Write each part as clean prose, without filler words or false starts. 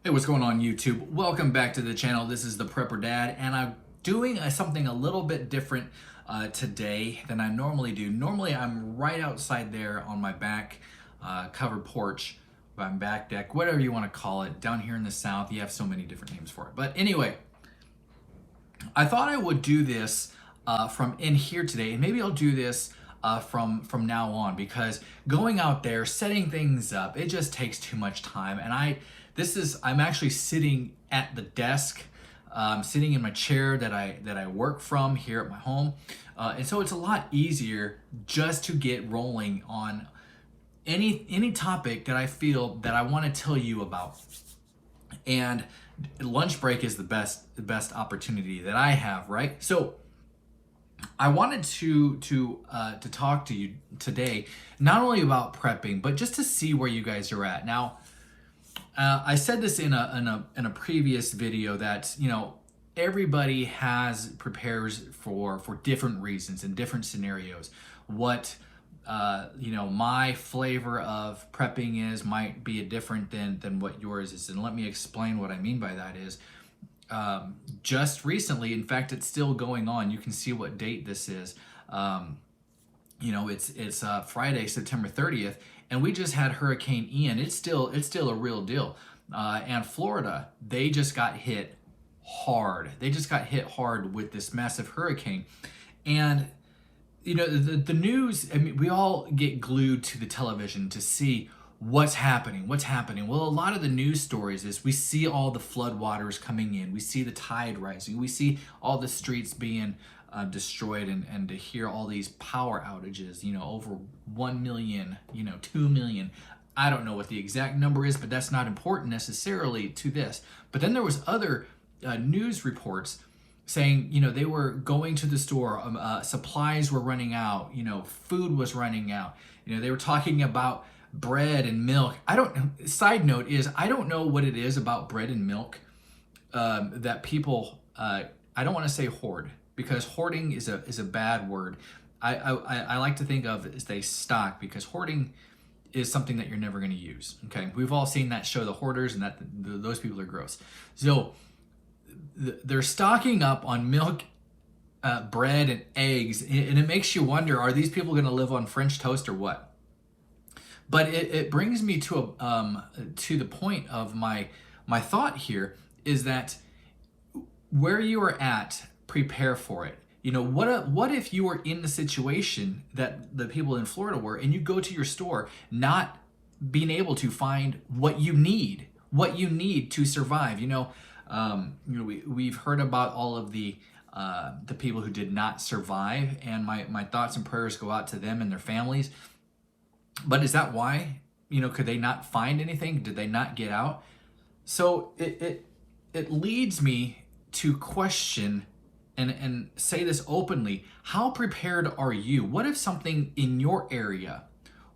Hey, what's going on YouTube? Welcome back to the channel. This is the Prepper Dad, and I'm doing something a little bit different today than I normally do. Normally, I'm right outside there on my back covered porch, my back deck, whatever you want to call it. Down here in the South, you have so many different names for it. But anyway, I thought I would do this from in here today, and maybe I'll do this from now on, because going out there, setting things up, it just takes too much time. And I'm actually sitting at the desk, sitting in my chair that I work from here at my home, and so it's a lot easier just to get rolling on any topic that I feel that I want to tell you about. And lunch break is the best opportunity that I have, right? So I wanted to talk to you today, not only about prepping, but just to see where you guys are at. Now, I said this in a previous video that everybody prepares for different reasons and different scenarios. What my flavor of prepping is might be different than what yours is, and let me explain what I mean by that is. Just recently, in fact, it's still going on. You can see what date this is. It's Friday, September 30th, and we just had Hurricane Ian. It's still a real deal. And Florida, they just got hit hard. They just got hit hard with this massive hurricane. And the news, I mean, we all get glued to the television to see what's happening. Well, a lot of the news stories is we see all the floodwaters coming in, we see the tide rising, we see all the streets being destroyed, and to hear all these power outages, over 1 million, 2 million. I don't know what the exact number is, but that's not important necessarily to this. But then there was other news reports saying, they were going to the store, supplies were running out, food was running out. They were talking about bread and milk. Side note is, I don't know what it is about bread and milk that people, I don't want to say hoard, because hoarding is a bad word. I like to think of it as they stock, because hoarding is something that you're never going to use. Okay, we've all seen that show, The Hoarders, and those people are gross. So they're stocking up on milk, bread, and eggs, and it makes you wonder: are these people going to live on French toast or what? But it brings me to the point of my thought here is that where you are at, prepare for it. What if you were in the situation that the people in Florida were, and you go to your store not being able to find what you need to survive? We've heard about all of the people who did not survive, and my thoughts and prayers go out to them and their families. But is that why? Could they not find anything? Did they not get out? So it leads me to question and say this openly: how prepared are you? What if something in your area?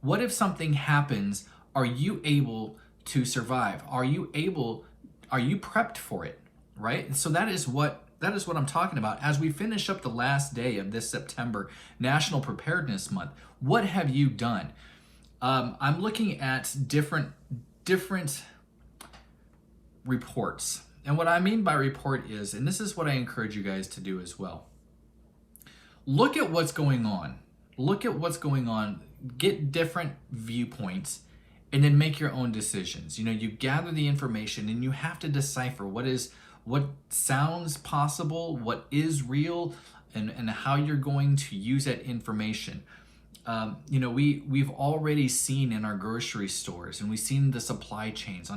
What if something happens? Are you able to survive? Are you prepped for it? Right? So that is what I'm talking about. As we finish up the last day of this September National Preparedness Month, what have you done? I'm looking at different reports. And what I mean by report is, and this is what I encourage you guys to do as well, look at what's going on. Get different viewpoints, and then make your own decisions. You gather the information, and you have to decipher what sounds possible, what is real, and how you're going to use that information. We've already seen in our grocery stores, and we've seen the supply chains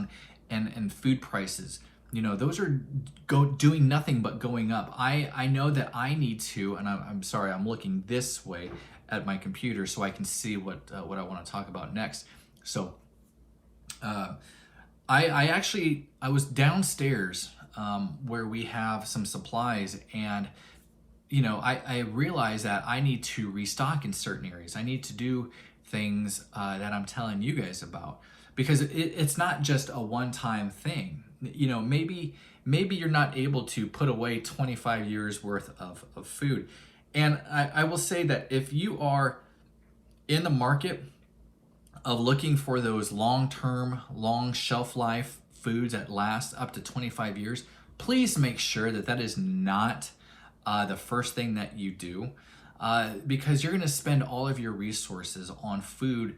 and food prices. Those are doing nothing but going up. I know that I need to, and I'm sorry, I'm looking this way at my computer so I can see what I want to talk about next. So I was downstairs where we have some supplies, and I realize that I need to restock in certain areas. I need to do things that I'm telling you guys about, because it's not just a one-time thing. Maybe you're not able to put away 25 years worth of food. And I will say that if you are in the market of looking for those long-term, long shelf life foods that last up to 25 years, please make sure that that is not the first thing that you do, because you're going to spend all of your resources on food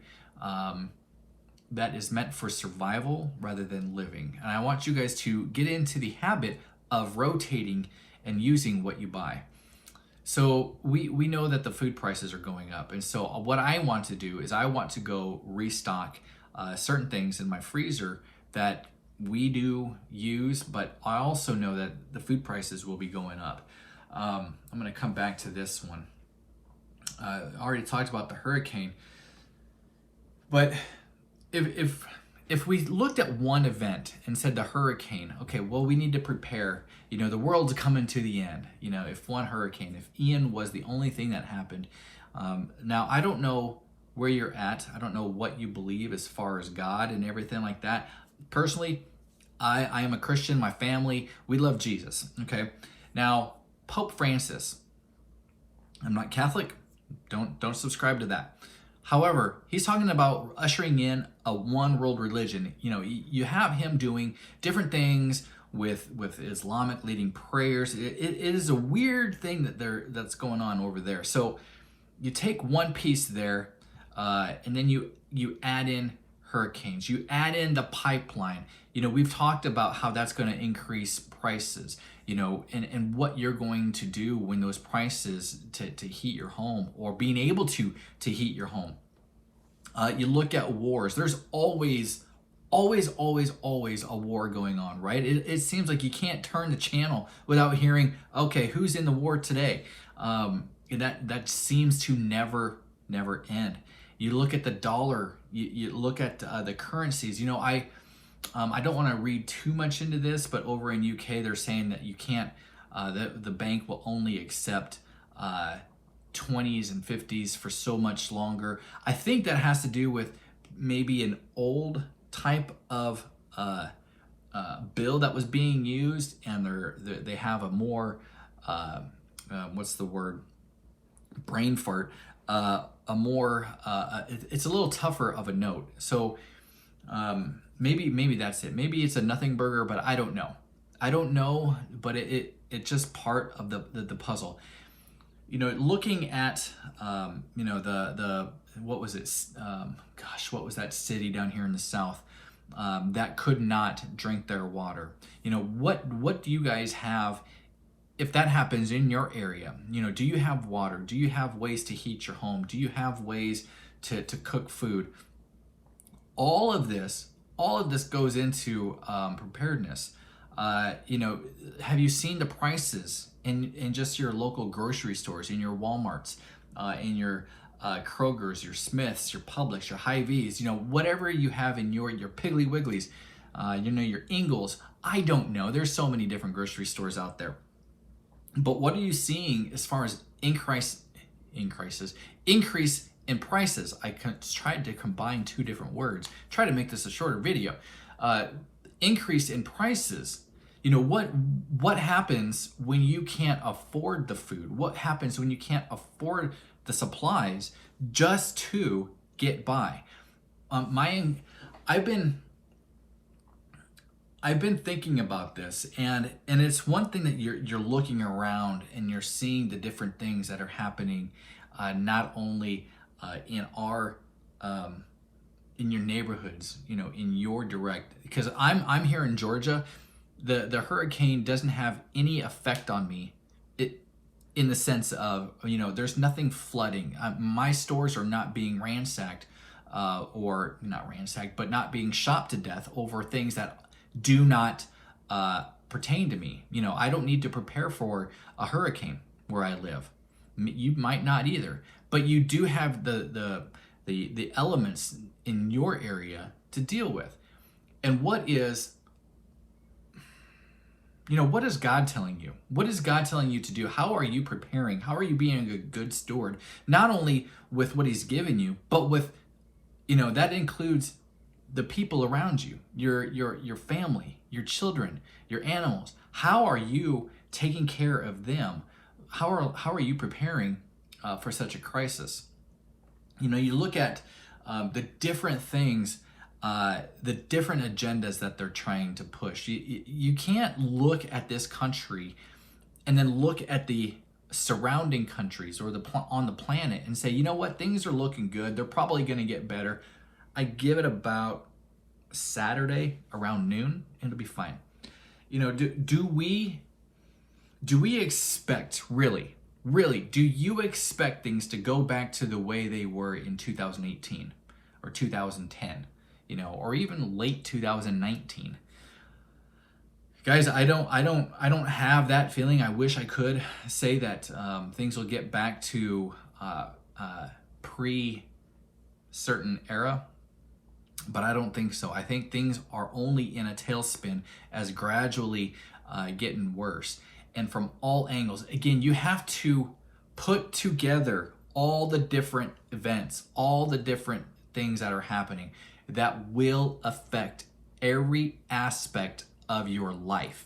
that is meant for survival rather than living. And I want you guys to get into the habit of rotating and using what you buy. So we know that the food prices are going up. And so what I want to do is I want to go restock certain things in my freezer that we do use, but I also know that the food prices will be going up. I'm going to come back to this one. I already talked about the hurricane, but if we looked at one event and said the hurricane, okay, well, we need to prepare, the world's coming to the end. If one hurricane, if Ian was the only thing that happened. Now, I don't know where you're at. I don't know what you believe as far as God and everything like that. Personally, I am a Christian. My family, we love Jesus, okay? Now, Pope Francis, I'm not Catholic. Don't subscribe to that. However, he's talking about ushering in a one world religion. You have him doing different things with Islamic leading prayers. It is a weird thing that's going on over there. So you take one piece there, and then you add in hurricanes. You add in the pipeline. We've talked about how that's going to increase prices. And what you're going to do when those prices to heat your home or being able to heat your home. You look at wars. There's always a war going on, right? It seems like you can't turn the channel without hearing, okay, who's in the war today? That seems to never end. You look at the dollar. You look at the currencies. I don't want to read too much into this, but over in UK, they're saying that you can't, the bank will only accept 20s and 50s for so much longer. I think that has to do with maybe an old type of bill that was being used, and they have a more, what's the word? Brain fart. It's a little tougher of a note. So, maybe that's it. Maybe it's a nothing burger, but I don't know. But it's just part of the puzzle. Looking at the what was it? What was that city down here in the south that could not drink their water? What do you guys have? If that happens in your area, do you have water? Do you have ways to heat your home? Do you have ways to cook food? All of this goes into preparedness. Have you seen the prices in just your local grocery stores, in your Walmarts, in your Kroger's, your Smiths, your Publix, your Hy-Vees, whatever you have in your Piggly Wigglies, your Ingles? I don't know. There's so many different grocery stores out there. But what are you seeing as far as increase in prices? I tried to combine two different words, try to make this a shorter video. Increase in prices. What happens when you can't afford the food? What happens when you can't afford the supplies just to get by? I've been thinking about this, and it's one thing that you're looking around and you're seeing the different things that are happening, not only in our in your neighborhoods, in your direct. Because I'm here in Georgia, the hurricane doesn't have any effect on me. In the sense of there's nothing flooding. My stores are not being ransacked, or not ransacked, but not being shot to death over things that do not pertain to me. I don't need to prepare for a hurricane where I live. You might not either, but you do have the elements in your area to deal with. And what is God telling you? What is God telling you to do? How are you preparing? How are you being a good steward? Not only with what he's given you, but with, that includes the people around you, your family, your children, your animals. How are you taking care of them? How are you preparing for such a crisis? You look at the different things the different agendas that they're trying to push. You can't look at this country and then look at the surrounding countries or on the planet and say, you know what, things are looking good. They're probably going to get better. I give it about Saturday around noon, and it'll be fine. You know, do we expect, really, do you expect things to go back to the way they were in 2018 or 2010, you know, or even late 2019? Guys, I don't have that feeling. I wish I could say that things will get back to pre-certain era, but I don't think so. I think things are only in a tailspin as gradually getting worse. And from all angles, again, you have to put together all the different events, all the different things that are happening that will affect every aspect of your life.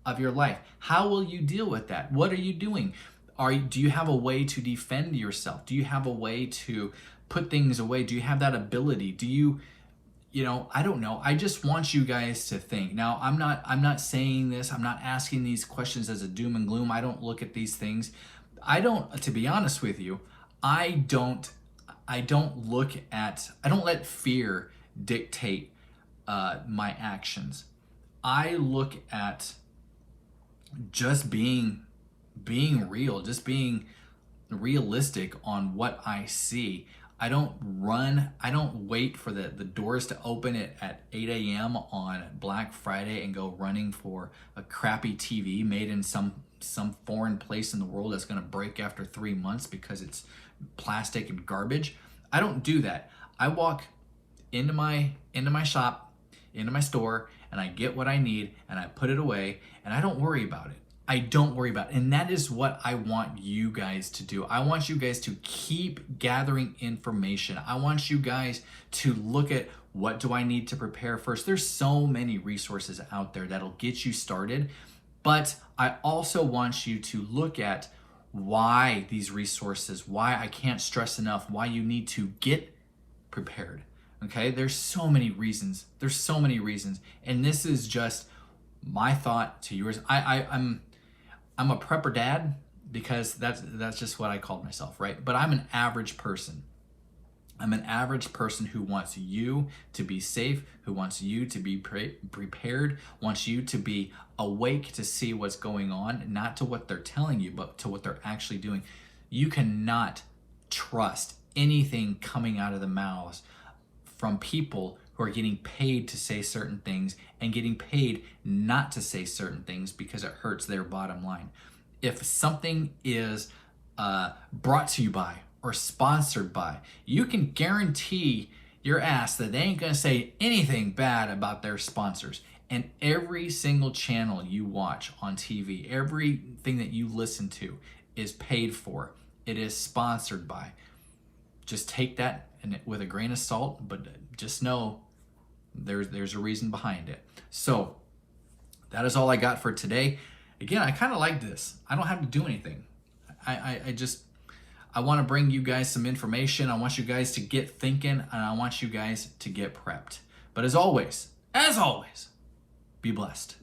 How will you deal with that? What are you doing? Do you have a way to defend yourself? Do you have a way to put things away? Do you have that ability? Do you know, I don't know. I just want you guys to think. Now, I'm not saying this. I'm not asking these questions as a doom and gloom. I don't look at these things. To be honest with you, I don't let fear dictate my actions. I look at just being real, just being realistic on what I see. I don't wait for the doors to open at 8 a.m. on Black Friday and go running for a crappy TV made in some foreign place in the world that's gonna break after 3 months because it's plastic and garbage. I don't do that. I walk into my shop, into my store, and I get what I need and I put it away and I don't worry about it. And that is what I want you guys to do. I want you guys to keep gathering information. I want you guys to look at, what do I need to prepare first? There's so many resources out there that'll get you started, but I also want you to look at why these resources, why I can't stress enough, why you need to get prepared. Okay, there's so many reasons. And this is just my thought to yours. I'm a prepper dad because that's just what I called myself, right? But I'm an average person. I'm an average person who wants you to be safe, who wants you to be prepared, wants you to be awake to see what's going on, not to what they're telling you, but to what they're actually doing. You cannot trust anything coming out of the mouths from people who are getting paid to say certain things and getting paid not to say certain things because it hurts their bottom line. If something is brought to you by or sponsored by, you can guarantee your ass that they ain't gonna say anything bad about their sponsors. And every single channel you watch on TV, everything that you listen to is paid for. It is sponsored by. Just take that with a grain of salt, but just know there's a reason behind it. So that is all I got for today. Again, I kind of like this. I don't have to do anything. I want to bring you guys some information. I want you guys to get thinking, and I want you guys to get prepped. But as always, be blessed.